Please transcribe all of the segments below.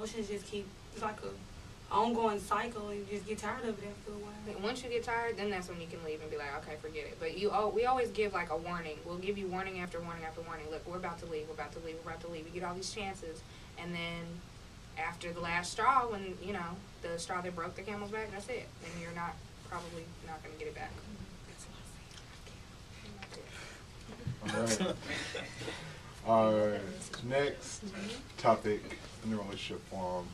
emotions just keep, it's like a ongoing cycle, and you just get tired of it after a while. Once you get tired, then that's when you can leave and be like, okay, forget it. But we always give like a warning. We'll give you warning after warning after warning. Look, we're about to leave. We're about to leave. We're about to leave. You get all these chances, and then after the last straw, when the straw that broke the camel's back, that's it. Then you're probably not going to get it back. All right. Our next topic in the relationship forum: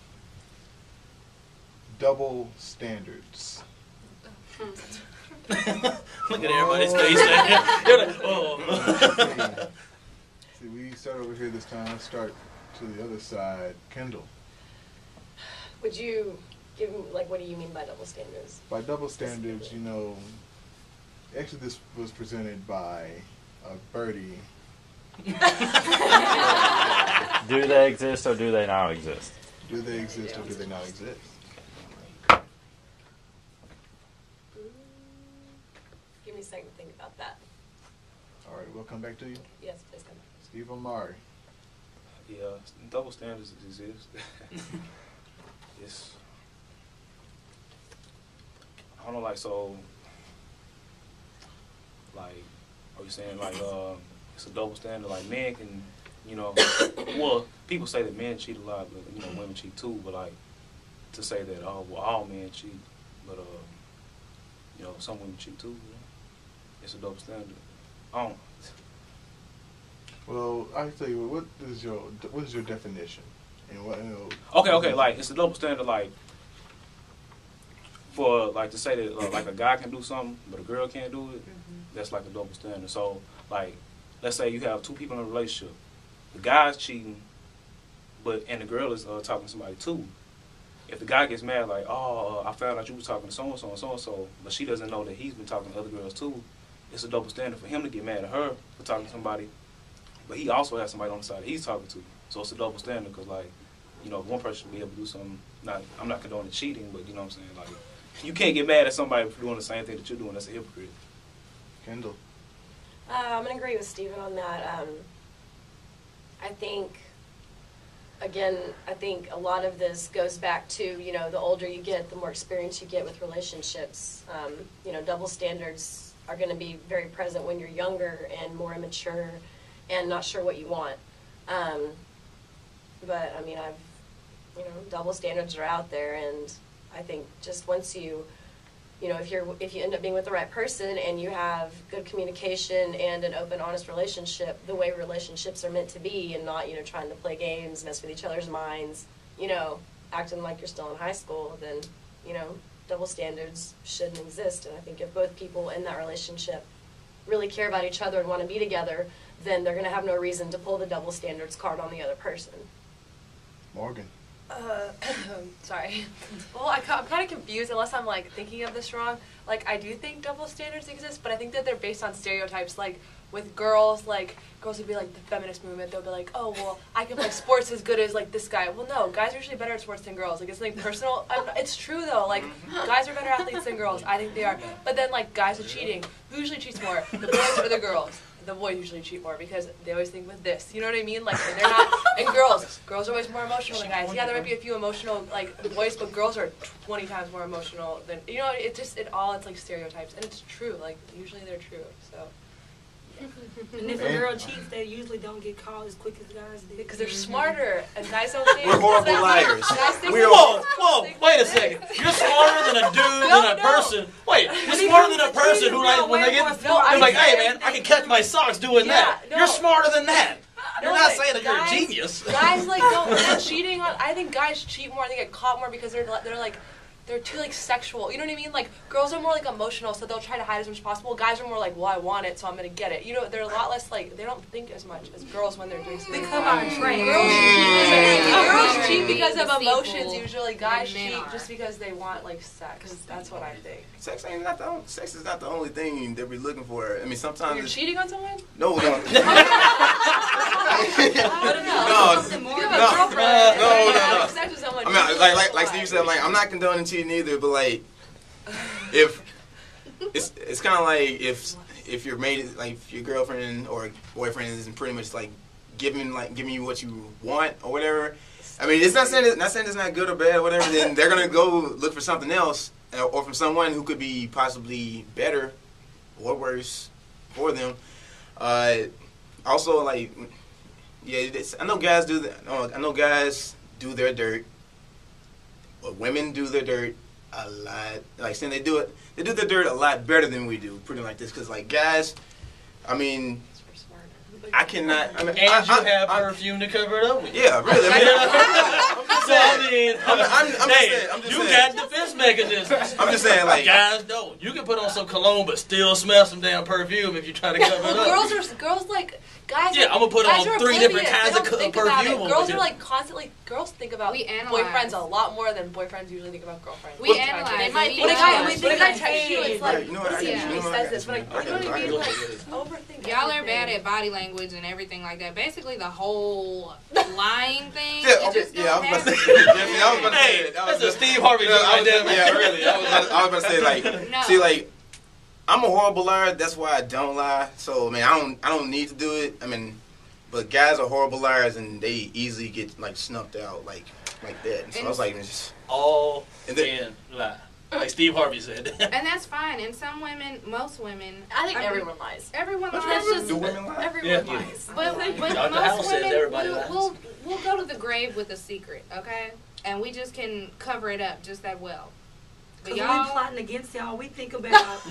double standards. Look at everybody's face. They're like, oh. See, we start over here this time. Let's start to the other side. Kendall. Would you give me, like, what do you mean by double standards? By double standards, actually this was presented by Birdie. Do they exist or do they not exist? Do they exist or do they not exist? Give me a second to think about that. All right, we'll come back to you. Yes, please come back. Steve Omari. Yeah, double standards exist. It's, I don't know, like, so, like, are you saying, like, it's a double standard, like, men can, well, people say that men cheat a lot, but, women cheat too, but, like, to say that, oh, well, all men cheat, but, some women cheat too, it's a double standard. I don't. Well, I tell you what is your definition? And what, Okay, like, it's a double standard, like, for, like, to say that, like, a guy can do something, but a girl can't do it, that's, like, a double standard. So, like, let's say you have two people in a relationship. The guy's cheating, and the girl is talking to somebody, too. If the guy gets mad, like, oh, I found out you was talking to so-and-so and so-and-so, but she doesn't know that he's been talking to other girls, too, it's a double standard for him to get mad at her for talking to somebody, but he also has somebody on the side that he's talking to. So it's a double standard because, like, if one person be able to do something, I'm not condoning cheating, but you know what I'm saying? Like, you can't get mad at somebody for doing the same thing that you're doing. That's a hypocrite. Kendall. I'm going to agree with Stephen on that. I think a lot of this goes back to, the older you get, the more experience you get with relationships. Double standards are going to be very present when you're younger and more immature and not sure what you want. But, I mean, double standards are out there, and I think just once you, if you end up being with the right person and you have good communication and an open, honest relationship, the way relationships are meant to be, and not, trying to play games, mess with each other's minds, acting like you're still in high school, then, double standards shouldn't exist. And I think if both people in that relationship really care about each other and want to be together, then they're going to have no reason to pull the double standards card on the other person. Morgan. Sorry. Well, I'm kind of confused unless I'm, like, thinking of this wrong. Like, I do think double standards exist, but I think that they're based on stereotypes. Like, with girls, like, girls would be like the feminist movement. They'll be like, oh, well, I can play sports as good as, like, this guy. Well, no, guys are usually better at sports than girls. Like, it's, like, personal. It's true, though. Like, guys are better athletes than girls. I think they are. But then, like, guys are cheating. Who usually cheats more, the boys or the girls? The boys usually cheat more because they always think with this. You know what I mean? Like, they're not. And girls are always more emotional than guys. Yeah, there might be a few emotional, like, boys, but girls are 20 times more emotional than, it's like stereotypes. And it's true. Like, usually they're true. So. And if a girl cheats, they usually don't get caught as quick as guys do. Because they're smarter, and guys don't think. We're horrible liars. Whoa, wait a second. You're smarter than a dude, than a person. Wait, you're smarter than a person who, like, when they get, they're like, hey, man, I can catch my socks doing that. You're smarter than that. You're not saying that you're a genius. Guys, like, they're cheating on, I think guys cheat more and they get caught more because they're like, they're too, like, sexual. You know what I mean? Like, girls are more, like, emotional, so they'll try to hide as much as possible. Guys are more like, well, I want it, so I'm going to get it. They're a lot less, like, they don't think as much as girls when they're doing something. They come out and train. Girls cheat because of emotions, usually. Guys cheat just because they want, like, sex. That's what I think. Sex is not the only thing that we're looking for. I mean, sometimes you're cheating on someone? No. I don't know. You have a girlfriend. No. Sex with someone. I mean, like Steve said, like, I'm not condoning cheating either, but, like, if it's kind of like if your mate, like, if your girlfriend or boyfriend isn't pretty much like giving you what you want or whatever, I mean, it's not saying it's not good or bad or whatever. Then they're gonna go look for something else, or from someone who could be possibly better or worse for them. Also, like, yeah, I know guys do that. I know guys do their dirt, but women do their dirt a lot. Like, saying they do their dirt a lot better than we do. Pretty like this, because like guys, I mean. I cannot. I mean, And you have perfume to cover it up with. Yeah, really. I mean, I'm just saying. I'm just you saying. got defense mechanisms. I'm just saying, like guys don't. You can put on some cologne, but still smell some damn perfume if you try to cover it up. Girls like guys. Yeah, I'm gonna put guys on are 3 oblivious. different kinds They of don't think about perfume it. on Girls you. are like constantly. Girls think about We analyze. boyfriends a lot more than boyfriends usually think about girlfriends. We analyze. They might We think analyze. when a guy texts you, it's like, Right, you know what, what I he got you. usually You know what, I says this, got but you. like, you know what I mean? I Like, got overthink. Y'all are everything. bad at body language and everything like that. Basically, the whole lying thing. Yeah, it okay, just yeah, I don't was about to happen. say. Yeah, I was about to say Hey, it. That that's was a Steve Harvey Yeah, thing I right was- there, man. Yeah, really. I was about to say like, No. see, like, I'm a horrible liar. That's why I don't lie. So, I mean, I don't need to do it. I mean, but guys are horrible liars, and they easily get like snuffed out like that. And so I was like, it's just. All And then- in lie. Like Steve Harvey said. And that's fine. And some women, most women, I think mean, everyone lies. everyone That's lies. right. Do women lie? Everyone Yeah. lies. But Dr. House most says women, everybody lies. we'll go to the grave with a secret, okay? And we just can cover it up just that well. But Because when we y'all, plotting against y'all, we think about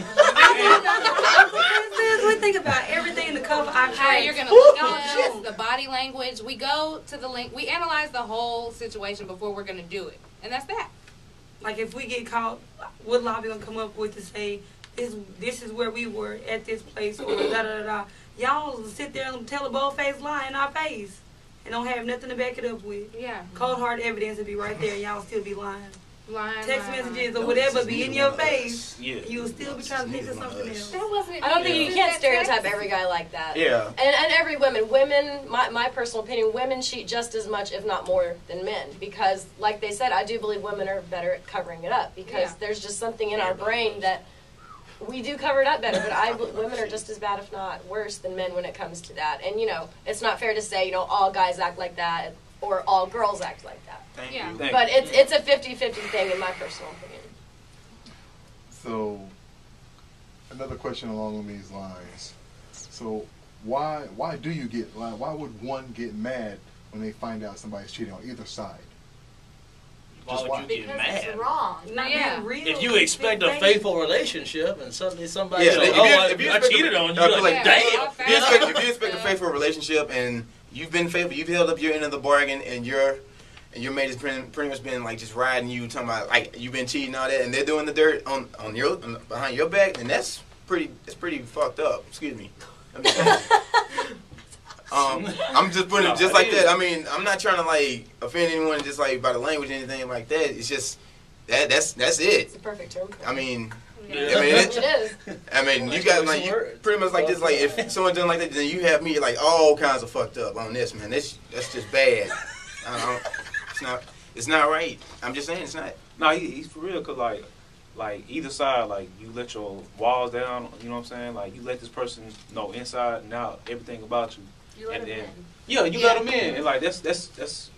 we think about everything to cover our how tracks. you're gonna look Don't at you? us, the body language. We go to the link. We analyze the whole situation before we're gonna do it, and that's that. Like if we get caught, what lobby gonna come up with to say this is where we were at this place or da da da da. Y'all sit there and tell a bold-faced lie in our face and don't have nothing to back it up with. Yeah. Cold hard evidence would be right there and y'all still be lying. Lying, Text lying, messages lying. or whatever be in your face. Yeah. You will still be trying to think of something else. That wasn't. I don't think you even can't that stereotype text. every guy like that. Yeah. And every women, my personal opinion, women cheat just as much, if not more, than men. Because, like they said, I do believe women are better at covering it up. Because Yeah. there's just something in our brain that we do cover it up better. But women are just as bad, if not worse, than men when it comes to that. And, it's not fair to say, all guys act like that or all girls act like that. Thank Yeah. you. Thank But you. it's a 50-50 thing in my personal opinion. So, another question along these lines. So, why do you get why would one get mad when they find out somebody's cheating on either side? Why Just would why? you get Because mad? it's wrong. Not Yeah. being real. If you expect a They- faithful relationship and suddenly somebody Yeah, goes, if oh, you- I, if you I expect cheated a- on you, I you're feel like, like- damn. If you expect a faithful relationship and you've been faithful, you've held up your end of the bargain, and your mate has pretty much been like just riding you, talking about like you've been cheating and all that, and they're doing the dirt on behind your back, and that's pretty fucked up. Excuse me. I'm just saying. I'm just putting it just like that. I mean, I'm not trying to like offend anyone just like by the language or anything like that. It's just that's It's it. the perfect term for it. I mean, Yeah. It is. you got like you, pretty much like this. Like if someone doing like that, then you have me like all kinds of fucked up on this, man. That's just bad. It's not right. I'm just saying it's not. No, he's for real, cause like either side, like you let your walls down. You know what I'm saying? Like you let this person know inside and out everything about you. You let And them then- in. Yeah, you let them in, and like that's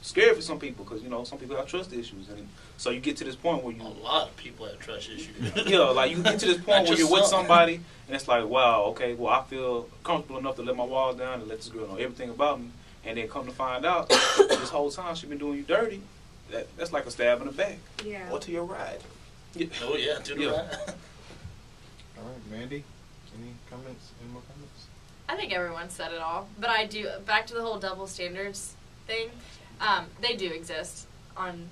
scary for some people, cause some people have trust issues, and so you get to this point where you A lot of people have trust issues. like you get to this Not point where just you're with some. somebody, and it's like, wow, okay, well I feel comfortable enough to let my walls down and let this girl know everything about me, and then come to find out this whole time she been doing you dirty. That's like a stab in the back. Yeah. Or to your ride. Oh, yeah, to the Yeah. right. All right, Mandy, any comments? Any more comments? I think everyone said it all, but I do. Back to the whole double standards thing. They do exist on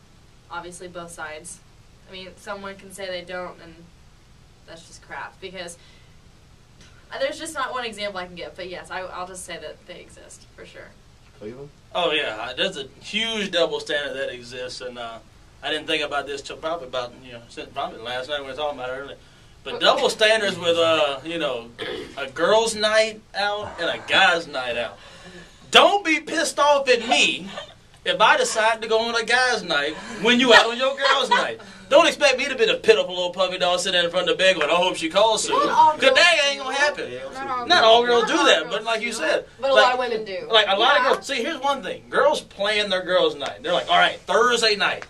obviously both sides. I mean, someone can say they don't, and that's just crap. Because there's just not one example I can give. But yes, I'll just say that they exist for sure. Cleveland? Oh, yeah, there's a huge double standard that exists, and I didn't think about this till probably since probably last night when we were talking about it earlier. But double standards with, a girl's night out and a guy's night out. Don't be pissed off at me if I decide to go on a guy's night when you out on your girl's night. Don't expect me to be the pitiful little puppy dog sitting in front of the bed going, I hope she calls soon. Because that ain't going to happen. Not all girls do that, but like you said. But a like, lot of women do. Like a lot of girls. See, here's one thing. Girls plan their girls' night. They're like, all right, Thursday night.